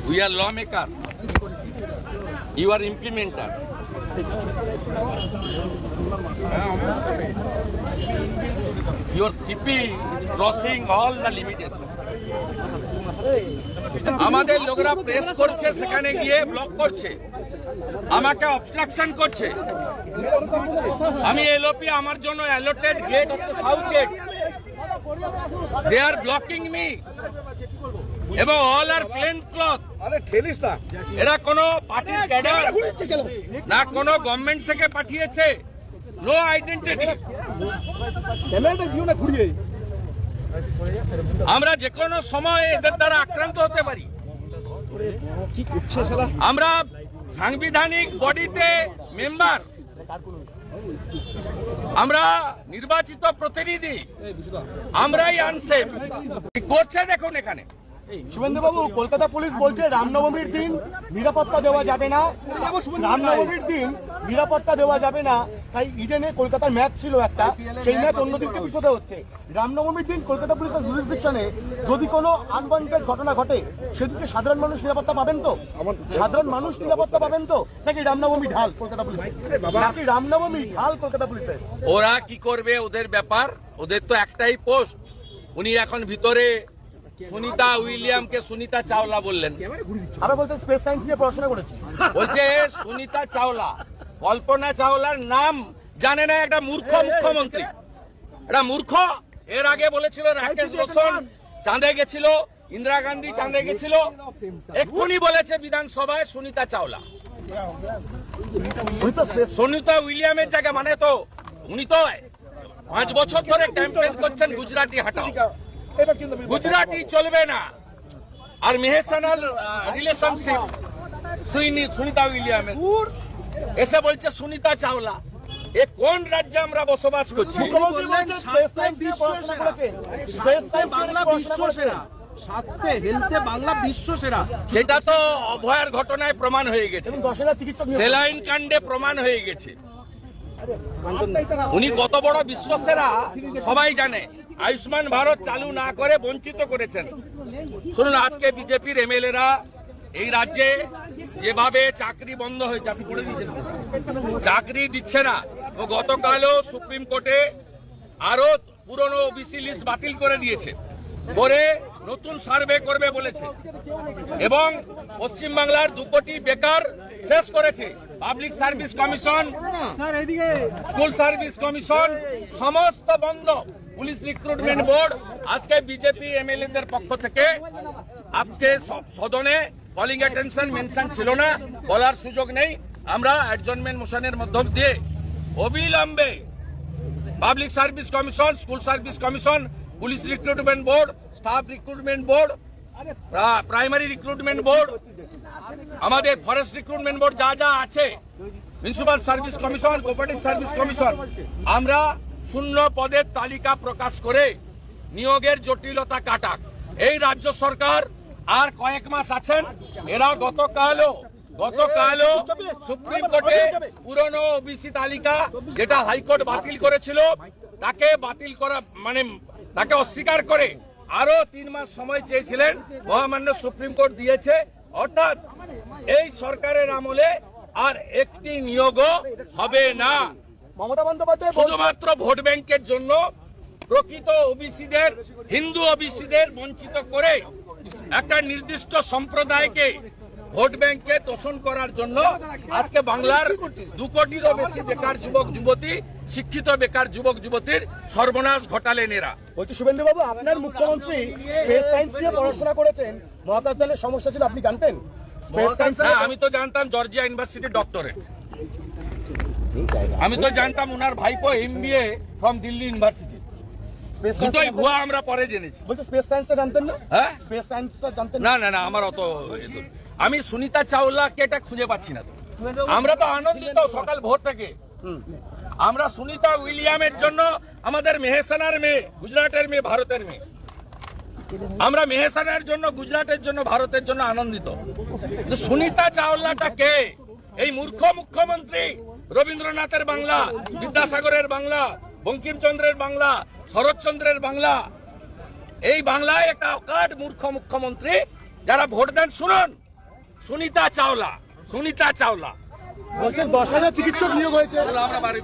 We are lawmaker. You are implementer. Your CP is crossing all the limitations. আমাদের লোকরা press করছে, সেখানে গিয়ে ব্লক করছে, আমাকে অবস্ট্রাকশন করছে। আমি এলওপি, আমার জন্য অ্যালটেড গেট হচ্ছে সাউথ গেট। দে আর ব্লকিং মি এবং অল আর প্লেন ক্লথ। এরা কোন পার্টির ক্যাডার না, কোন গভর্নমেন্ট থেকে পাঠিয়েছে, নো আইডেন্টিটি। আমরা যে কোনো সময় এদের দ্বারা আক্রান্ত হতে পারি। আমরা সাংবিধানিক বডিতে মেম্বার, আমরা নির্বাচিত প্রতিনিধি, আমরাই আনসেফ করছে। দেখুন এখানে শুভেন্দুবাবু, কলকাতা পুলিশ বলছে রামনবমীর দিন নিরাপত্তা দেওয়া যাবে না, রামনবমীর দিন নিরাপত্তা দেওয়া যাবে না। তাই ইডেনে কলকাতার ম্যাচ ছিল একটা, সেই ম্যাচ অন্যদিকে পিছোতে হচ্ছে। রামনবমীর দিন কলকাতা পুলিশের জুরিসডিকশনে যদি কোনো আনওয়ান্টেড ঘটনা ঘটে, সেদিকে সাধারণ মানুষ নিরাপত্তা পাবেন তো? সাধারণ মানুষ নিরাপত্তা পাবেন তো? নাকি রামনবমী ঢাল কলকাতা পুলিশ, নাকি রামনবমী ঢাল কলকাতা পুলিশের? ওরা কি করবে ওদের ব্যাপার, ওদের তো একটাই পোস্ট। উনি এখন ভিতরে সুনিতা উইলিয়ামকে সুনিতা চাওলা বললেন। আমরা বলতে স্পেস সায়েন্স নিয়ে পড়াশোনা করেছি। বলছে সুনিতা চাওলা, কল্পনা চাওলার নাম জানে না একটা মূর্খ মুখ্যমন্ত্রী, এটা মূর্খ। এর আগে বলেছিল রাকেশ রোশন চাঁদে গেছিল, ইন্দিরা গান্ধী চাঁদে গেছিল, এক্ষুনি বলেছে বিধানসভায় সুনিতা চাওলা। সুনিতা উইলিয়ামের জায়গা মানে তো উনি তো 5 বছর ধরে ক্যাম্পেইন করছেন গুজরাটি হাটাও, গুজরাটি চলবে না। আর মেহেসানাল রিলেশনশিপ সুনিতা উইলিয়ামের, এসে বলছে সুনিতা চাওলা। এ কোন রাজ্যে আমরা বসবাস করছি? সেটা তো অভয়ার ঘটনায় প্রমাণ হয়ে গেছে, সেলাইন কাণ্ডে প্রমাণ হয়ে গেছে। উনি কত বড় বিশ্বসেরা সবাই জানে। আয়ুষ্মান ভারত চালু না করে বঞ্চিত করেছেন। শুনুন, আজকে বিজেপির এমএলএরা এই রাজ্যে যেভাবে চাকরি বন্ধ হয়েছে, আপনি করে দিচ্ছেন, চাকরি দিচ্ছে না। ও গতকালও সুপ্রিম কোর্টে আরো পুরনো ওবিসি লিস্ট বাতিল করে দিয়েছে, করে নতুন সার্ভে করবে বলেছে। এবং পশ্চিমবাংলার 2 কোটি বেকার শেষ করেছে। Public service commission, school service commission সমস্ত বন্ধ। পুলিশ রিক্রুটমেন্ট বোর্ড, আজকে বিজেপি এমএলএদের পক্ষ থেকে আজকে সদনে কলিং অ্যাটেনশন মেনশন ছিল না, বলার সুযোগ নেই। আমরা অ্যাডজর্নমেন্ট মোশনের মধ্যম দিয়ে অবিলম্বে public service commission, school service commission, police recruitment board, staff recruitment board, primary recruitment board, আমাদের ফরেস্ট রিক্রুটমেন্ট বোর্ড যা যা আছে, municipal service commission, cooperative service commission, আমরা শূন্য পদের তালিকা প্রকাশ করে নিয়োগের জটিলতা কাটাক। এই রাজ্য সরকার আর কয়েক মাস আছেন। এরা গতকালও সুপ্রিম কোর্টে পুরনো ওবিসি তালিকা যেটা হাইকোর্ট বাতিল করেছিল, তাকে বাতিল করা মানে তাকে অস্বীকার করে আরো 3 মাস সময় চেয়েছিলেন, মহামান্য সুপ্রিম কোর্ট দিয়েছে। অর্থাৎ এই সরকারের আমলে আর একটি নিয়োগও হবে না। মমতা বন্দ্যোপাধ্যায় শুধুমাত্র ভোট ব্যাংকের জন্য প্রকৃত ওবিসিদের, হিন্দু ওবিসিদের বঞ্চিত করে একটা নির্দিষ্ট সম্প্রদায়কে ভোট ব্যাংকে তোষণ করার জন্য আজকে বাংলার 2 কোটিরও বেশি বেকার যুবক যুবতী, শিক্ষিত বেকার যুবক যুবতীর সর্বনাশ ঘটালেন এরা। বলছি শুভেন্দুবাবু, আপনার মুখ্যমন্ত্রী স্পেস সায়েন্স নিয়ে পড়াশোনা করেছেন, মহাকাশযানের সমস্যা ছিল, আপনি জানতেন? আমি তো জানতাম জর্জিয়া ইউনিভার্সিটির ডক্টরেট, আমি তো জানতাম উনার ভাইপো MBA ফ্রম দিল্লি ইউনিভার্সিটি। দুটোই ভুয়া আমরা পরে জেনেছি। বলছি স্পেস সায়েন্সটা জানতেন না? হ্যাঁ, স্পেস সায়েন্সটা জানতেন না? না, আমার অত, আমি সুনিতা চাওলাকে এটা খুঁজে পাচ্ছি না। আমরা তো আনন্দিত সকাল ভোর থেকে। আমরা সুনিতা উইলিয়ামের জন্য, আমাদের মেহেসানার মেয়ে, গুজরাটের মেয়ে, ভারতের মেয়ে, আমরা মেহেসানার জন্য, গুজরাটের জন্য, ভারতের জন্য আনন্দিত। সুনিতা চাওলাটা কে? এই মূর্খ মুখ্যমন্ত্রী রবীন্দ্রনাথের বাংলা, বিদ্যাসাগরের বাংলা, বঙ্কিমচন্দ্রের বাংলা, শরৎচন্দ্রের বাংলা, এই বাংলায় একটা অকাট মূর্খ মুখ্যমন্ত্রী। যারা ভোট দেন, শুনুন, সুনিতা চাওলা বলছেন 10,000 চিকিৎসক নিয়োগ হয়েছে। আমরা বাড়ি